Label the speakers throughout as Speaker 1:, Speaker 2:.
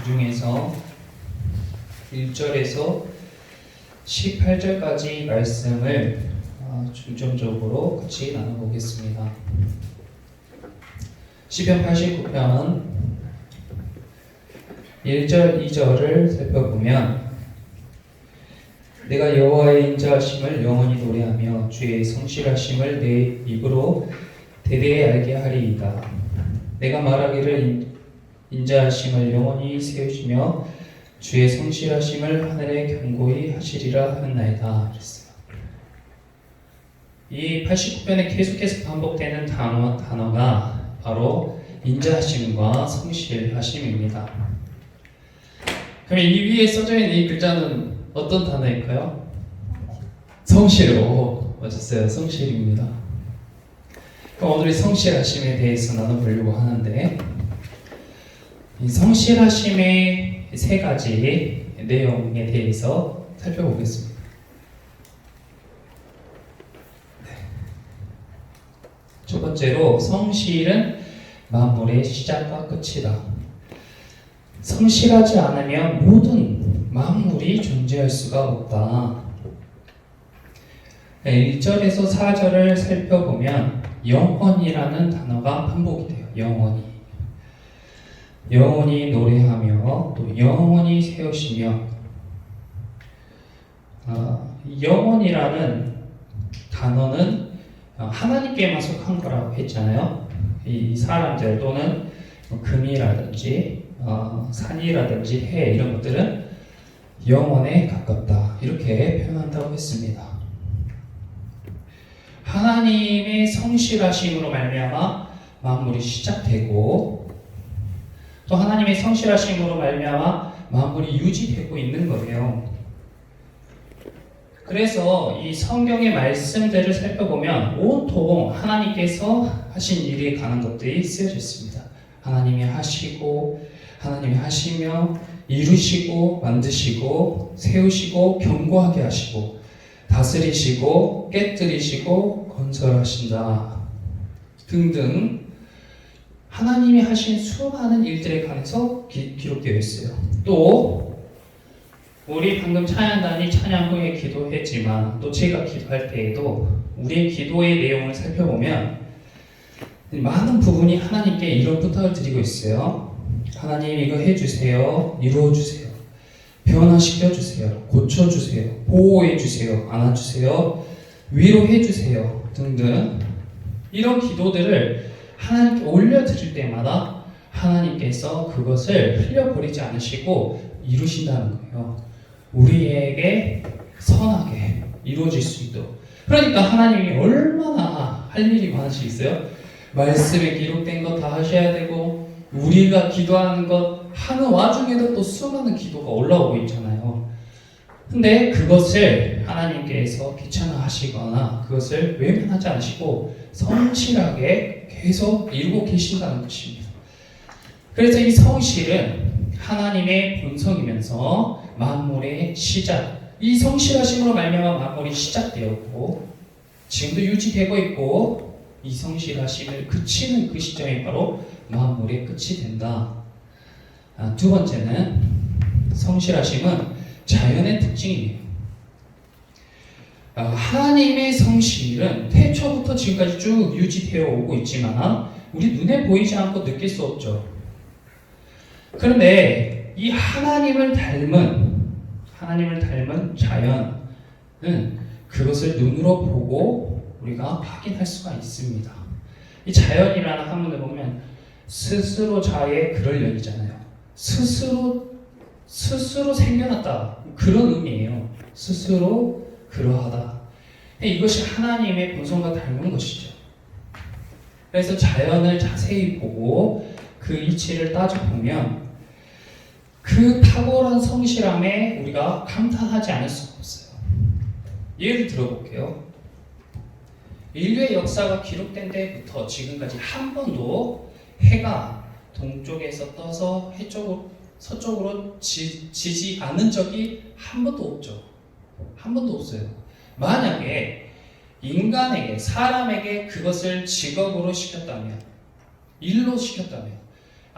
Speaker 1: 중에서 1절에서 18절까지 말씀을 중점적으로 같이 나눠보겠습니다. 시편 89편은 1절, 2절을 살펴보면 내가 여호와의 인자하심을 영원히 노래하며 주의 성실하심을 내 입으로 대대에 알게 하리이다. 내가 말하기를 인자하심을 영원히 세우시며 주의 성실하심을 하늘에 견고히 하시리라 하였나이다. 그랬어요. 이 89편에 계속해서 반복되는 단어가 바로 인자하심과 성실하심입니다. 그럼 이 위에 써져 있는 이 글자는 어떤 단어일까요? 성실. 맞았어요. 성실입니다. 그럼 오늘 성실하심에 대해서 나눠보려고 하는데, 이 성실하심의 세 가지 내용에 대해서 살펴보겠습니다. 첫 번째로, 성실은 만물의 시작과 끝이다. 성실하지 않으면 모든 만물이 존재할 수가 없다. 1절에서 4절을 살펴보면 영원이라는 단어가 반복이 돼요. 영원히 노래하며 또 영원히 세우시며, 영원이라는 단어는 하나님께만 속한 거라고 했잖아요. 이 사람들 또는 금이라든지 산이라든지 해, 이런 것들은 영원에 가깝다, 이렇게 표현한다고 했습니다. 하나님의 성실하심으로 말미암아 만물이 시작되고, 또 하나님의 성실하심으로 말미암아 만물이 유지되고 있는 거예요. 그래서 이 성경의 말씀들을 살펴보면 온통 하나님께서 하신 일에 관한 것들이 쓰여져 있습니다. 하나님이 하시고, 하나님이 하시며, 이루시고, 만드시고, 세우시고, 견고하게 하시고, 다스리시고, 깨뜨리시고, 건설하신다 등등 하나님이 하신 수많은 일들에 관해서 기록되어 있어요. 또 우리 방금 찬양단이 찬양 후에 기도했지만, 또 제가 기도할 때에도 우리의 기도의 내용을 살펴보면 많은 부분이 하나님께 이런 부탁을 드리고 있어요. 하나님, 이거 해주세요. 이루어주세요. 변화시켜주세요. 고쳐주세요. 보호해주세요. 안아주세요. 위로해주세요. 등등 이런 기도들을 하나님께 올려드릴 때마다 하나님께서 그것을 흘려버리지 않으시고 이루신다는 거예요. 우리에게 선하게 이루어질 수 있도록. 그러니까 하나님이 얼마나 할 일이 많으시겠어요? 말씀에 기록된 것 다 하셔야 되고, 우리가 기도하는 것 하는 와중에도 또 수많은 기도가 올라오고 있잖아요. 근데 그것을 하나님께서 귀찮아하시거나 그것을 외면하지 않으시고 성실하게 계속 이루고 계신다는 것입니다. 그래서 이 성실은 하나님의 본성이면서 만물의 시작, 이 성실하심으로 말미암아 만물이 시작되었고 지금도 유지되고 있고, 이 성실하심을 그치는 그 시점이 바로 만물의 끝이 된다. 두 번째는, 성실하심은 자연의 특징이에요. 하나님의 성실은 태초부터 지금까지 쭉 유지되어 오고 있지만 우리 눈에 보이지 않고 느낄 수 없죠. 그런데 이 하나님을 닮은 자연은 그것을 눈으로 보고 우리가 확인할 수가 있습니다. 이 자연이라는 한문을 보면 스스로 자에 그럴 연이잖아요. 스스로 생겨났다, 그런 의미예요. 스스로 그러하다. 이것이 하나님의 본성과 닮은 것이죠. 그래서 자연을 자세히 보고 그 이치를 따져보면 그 탁월한 성실함에 우리가 감탄하지 않을 수가 없어요. 예를 들어볼게요. 인류의 역사가 기록된 때부터 지금까지 한 번도 해가 동쪽에서 떠서 서쪽으로 지지 않은 적이 한 번도 없죠. 한 번도 없어요. 만약에 사람에게 그것을 직업으로 시켰다면, 일로 시켰다면,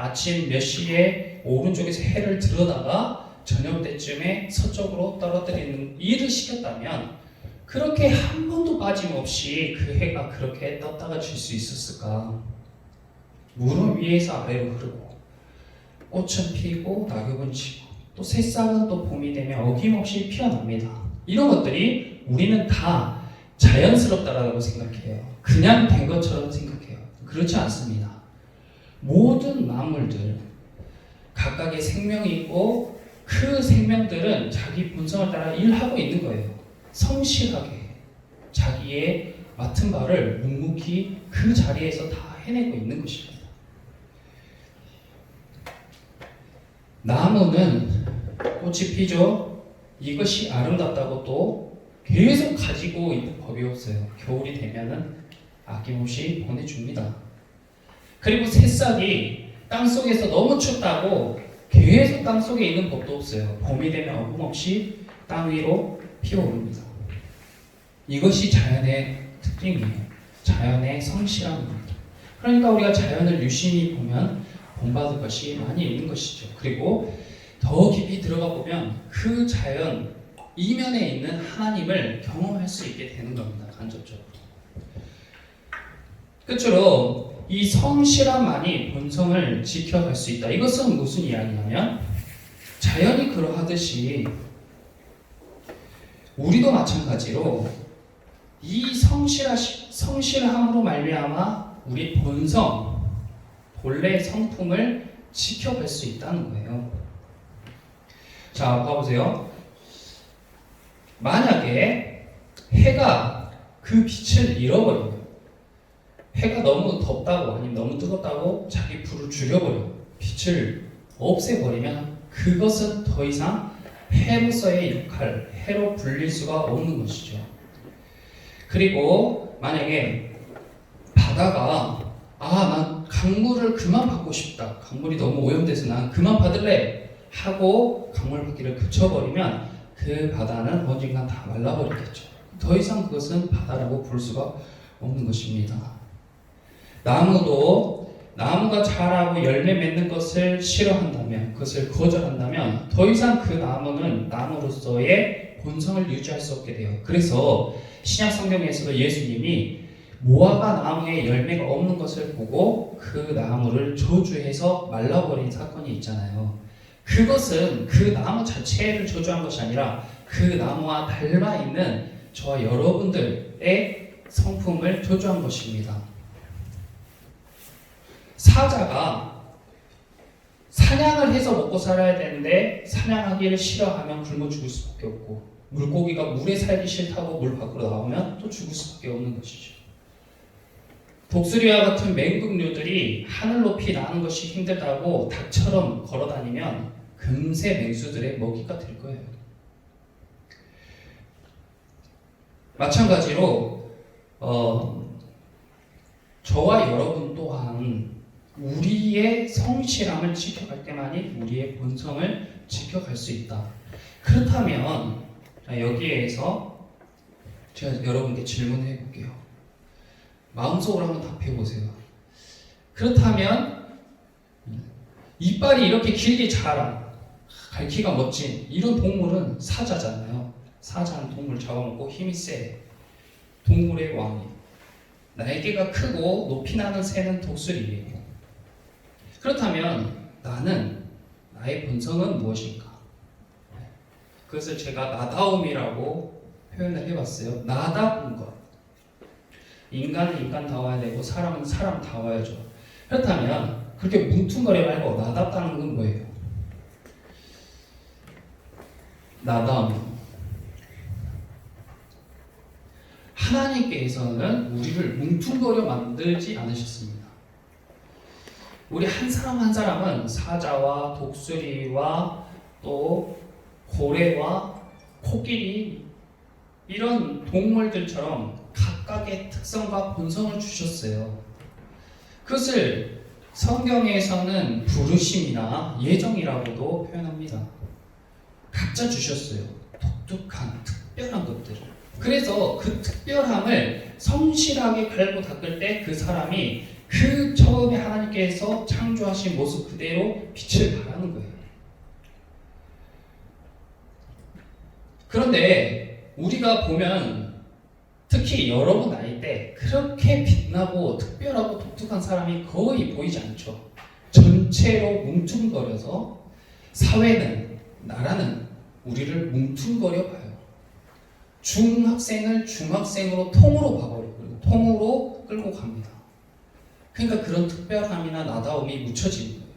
Speaker 1: 아침 몇 시에 오른쪽에서 해를 들어다가 저녁 때쯤에 서쪽으로 떨어뜨리는 일을 시켰다면 그렇게 한 번도 빠짐없이 그 해가 그렇게 떴다가 질 수 있었을까? 물은 위에서 아래로 흐르고 꽃은 피고 낙엽은 지고 또 새싹은 또 봄이 되면 어김없이 피어납니다. 이런 것들이 우리는 다 자연스럽다라고 생각해요. 그냥 된 것처럼 생각해요. 그렇지 않습니다. 모든 만물들 각각의 생명이 있고 그 생명들은 자기 본성을 따라 일하고 있는 거예요. 성실하게 자기의 맡은 바를 묵묵히 그 자리에서 다 해내고 있는 것입니다. 나무는 꽃이 피죠. 이것이 아름답다고 또 계속 가지고 있는 법이 없어요. 겨울이 되면은 아낌없이 보내줍니다. 그리고 새싹이 땅속에서 너무 춥다고 계속 땅속에 있는 법도 없어요. 봄이 되면 어김없이 땅 위로 피어오릅니다. 이것이 자연의 특징이에요. 자연의 성실함입니다. 그러니까 우리가 자연을 유심히 보면 본받을 것이 많이 있는 것이죠. 그리고 더 깊이 들어가 보면 그 자연 이면에 있는 하나님을 경험할 수 있게 되는 겁니다. 간접적으로. 끝으로 이 성실함만이 본성을 지켜갈 수 있다. 이것은 무슨 이야기냐면 자연이 그러하듯이 우리도 마찬가지로 이 성실함으로 말미암아 우리 본성, 본래의 성품을 지켜갈 수 있다는 거예요. 자, 봐보세요. 만약에 해가 그 빛을 잃어버려요. 해가 너무 덥다고 아니면 너무 뜨겁다고 자기 불을 줄여버려요. 빛을 없애버리면 그것은 더 이상 해로서의 역할, 해로 불릴 수가 없는 것이죠. 그리고 만약에 바다가 난 강물을 그만 받고 싶다. 강물이 너무 오염돼서 난 그만 받을래 하고 강물 받기를 그쳐버리면 그 바다는 언젠간 다 말라버리겠죠. 더 이상 그것은 바다라고 부를 수가 없는 것입니다. 나무가 자라고 열매 맺는 것을 싫어한다면, 그것을 거절한다면 더 이상 그 나무는 나무로서의 본성을 유지할 수 없게 돼요. 그래서 신약 성경에서도 예수님이 무화과 나무에 열매가 없는 것을 보고 그 나무를 저주해서 말라버린 사건이 있잖아요. 그것은 그 나무 자체를 저주한 것이 아니라 그 나무와 닮아 있는 저와 여러분들의 성품을 저주한 것입니다. 사자가 사냥을 해서 먹고 살아야 되는데 사냥하기를 싫어하면 굶어 죽을 수밖에 없고, 물고기가 물에 살기 싫다고 물 밖으로 나오면 또 죽을 수밖에 없는 것이죠. 독수리와 같은 맹금류들이 하늘 높이 나는 것이 힘들다고 닭처럼 걸어다니면 금세 맹수들의 먹이가 될 거예요. 마찬가지로 저와 여러분 또한 우리의 성실함을 지켜갈 때만이 우리의 본성을 지켜갈 수 있다. 그렇다면 여기에서 제가 여러분께 질문해 볼게요. 마음속으로 한번 답해 보세요. 그렇다면 이빨이 이렇게 길게 자란 갈퀴가 멋진 이런 동물은 사자잖아요. 사자는 동물 잡아먹고 힘이 세 동물의 왕이, 날개가 크고 높이 나는 새는 독수리예요. 그렇다면 나의 본성은 무엇일까? 그것을 제가 나다움이라고 표현을 해봤어요. 나다운 것. 인간은 인간다워야 되고 사람은 사람다워야죠. 그렇다면 그렇게 뭉퉁거려 말고 나답다는 건 뭐예요? 나다움. 하나님께서는 우리를 뭉퉁거려 만들지 않으셨습니다. 우리 한 사람 한 사람은 사자와 독수리와 또 고래와 코끼리 이런 동물들처럼 각각의 특성과 본성을 주셨어요. 그것을 성경에서는 부르심이나 예정이라고도 표현합니다. 각자 주셨어요. 독특한 특별한 것들을. 그래서 그 특별함을 성실하게 갈고 닦을 때 그 사람이 그 처음에 하나님께서 창조하신 모습 그대로 빛을 발하는 거예요. 그런데 우리가 보면 특히 여러분 나이 때 그렇게 빛나고 특별하고 독특한 사람이 거의 보이지 않죠. 전체로 뭉퉁거려서 사회는, 나라는 우리를 뭉퉁거려 봐요. 중학생을 중학생으로 통으로 봐버리고 통으로 끌고 갑니다. 그러니까 그런 특별함이나 나다움이 묻혀지는 거예요.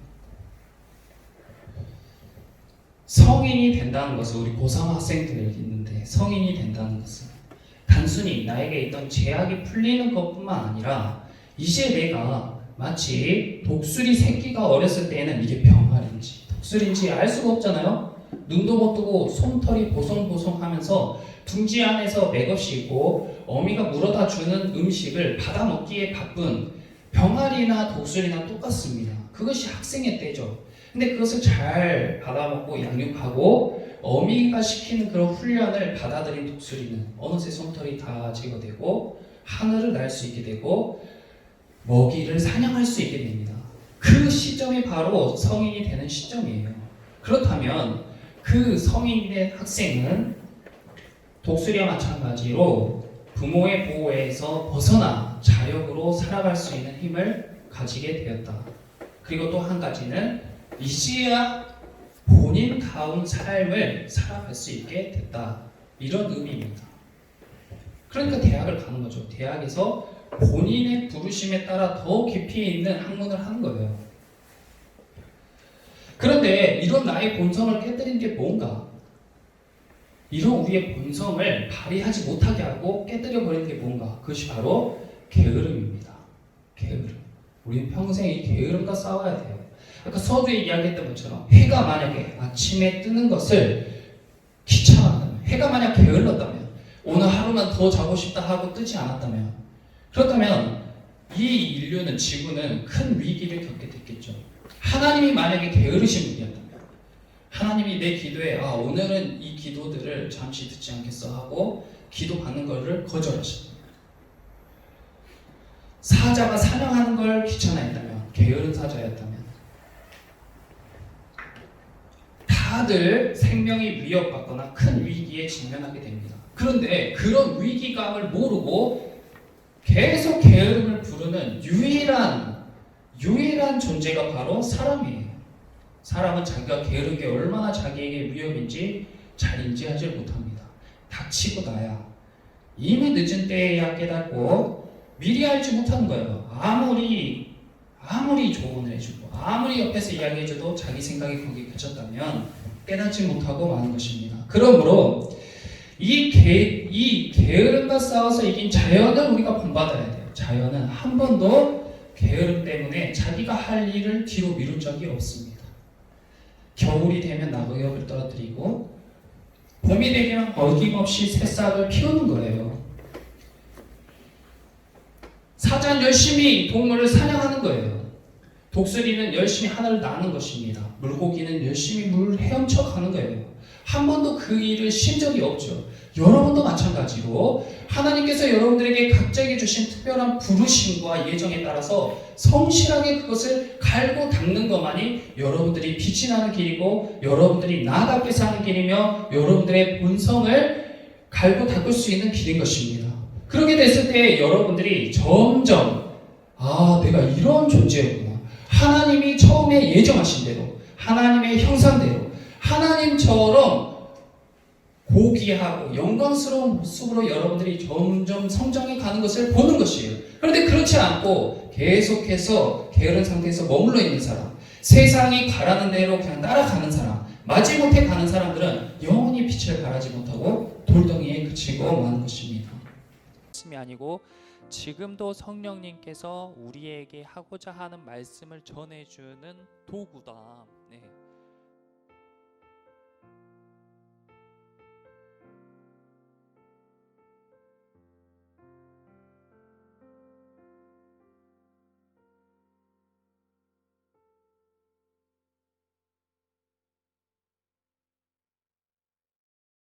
Speaker 1: 성인이 된다는 것은, 우리 고3 학생들이 있는데 성인이 된다는 것은 단순히 나에게 있던 제약이 풀리는 것뿐만 아니라 이제 내가 마치 독수리 새끼가 어렸을 때에는 이게 병아리인지 독수리인지 알 수가 없잖아요. 눈도 못 뜨고 솜털이 보송보송하면서 둥지 안에서 맥없이 있고 어미가 물어다 주는 음식을 받아 먹기에 바쁜 병아리나 독수리나 똑같습니다. 그것이 학생의 때죠. 근데 그것을 잘 받아먹고 양육하고 어미가 시키는 그런 훈련을 받아들인 독수리는 어느새 솜털이 다 제거되고 하늘을 날 수 있게 되고 먹이를 사냥할 수 있게 됩니다. 그 시점이 바로 성인이 되는 시점이에요. 그렇다면 그 성인이 된 학생은 독수리와 마찬가지로 부모의 보호에서 벗어나 자력으로 살아갈 수 있는 힘을 가지게 되었다. 그리고 또 한 가지는 이제야 본인다운 삶을 살아갈 수 있게 됐다. 이런 의미입니다. 그러니까 대학을 가는 거죠. 대학에서 본인의 부르심에 따라 더 깊이 있는 학문을 하는 거예요. 그런데 이런 나의 본성을 깨뜨린 게 뭔가? 이런 우리의 본성을 발휘하지 못하게 하고 깨뜨려 버린 게 뭔가? 그것이 바로 게으름입니다. 게으름. 우리는 평생 이 게으름과 싸워야 돼요. 아까 서두에 이야기했던 것처럼 해가 만약에 아침에 뜨는 것을 귀찮았다면, 해가 만약 게을렀다면, 오늘 하루만 더 자고 싶다 하고 뜨지 않았다면, 그렇다면 이 인류는, 지구는 큰 위기를 겪게 됐겠죠. 하나님이 만약에 게으르신 분이었다면, 하나님이 내 기도에 오늘은 이 기도들을 잠시 듣지 않겠어 하고 기도 받는 것을 거절하셨다. 사자가 사냥하는 걸 귀찮아했다면, 게으른 사자였다면 다들 생명이 위협받거나 큰 위기에 직면하게 됩니다. 그런데 그런 위기감을 모르고 계속 게으름을 부르는 유일한 존재가 바로 사람이에요. 사람은 자기가 게으른 게 얼마나 자기에게 위협인지 잘 인지하지 못합니다. 닥치고 나야 이미 늦은 때에야 깨닫고 미리 알지 못하는 거예요. 아무리 조언을 해주고 아무리 옆에서 이야기해줘도 자기 생각이 거기에 그쳤다면 깨닫지 못하고 마는 것입니다. 그러므로 이 게으름과 싸워서 이긴 자연을 우리가 본받아야 돼요. 자연은 한 번도 게으름 때문에 자기가 할 일을 뒤로 미룬 적이 없습니다. 겨울이 되면 낙엽을 떨어뜨리고 봄이 되면 어김없이 새싹을 피우는 거예요. 사자는 열심히 동물을 사냥하는 거예요. 독수리는 열심히 하늘을 나는 것입니다. 물고기는 열심히 물을 헤엄쳐 가는 거예요. 한 번도 그 일을 쉰 적이 없죠. 여러분도 마찬가지로 하나님께서 여러분들에게 각자에게 주신 특별한 부르심과 예정에 따라서 성실하게 그것을 갈고 닦는 것만이 여러분들이 빛이 나는 길이고 여러분들이 나답게 사는 길이며 여러분들의 본성을 갈고 닦을 수 있는 길인 것입니다. 그렇게 됐을 때 여러분들이 점점 내가 이런 존재였구나. 하나님이 처음에 예정하신 대로 하나님의 형상대로 하나님처럼 고귀하고 영광스러운 모습으로 여러분들이 점점 성장해 가는 것을 보는 것이에요. 그런데 그렇지 않고 계속해서 게으른 상태에서 머물러 있는 사람, 세상이 가라는 대로 그냥 따라가는 사람, 마지못해 가는 사람들은 영원히 빛을 발하지 못하고 돌덩이에 그치고 마는 것입니다.
Speaker 2: 말씀이 아니고 지금도 성령님께서 우리에게 하고자 하는 말씀을 전해주는 도구다.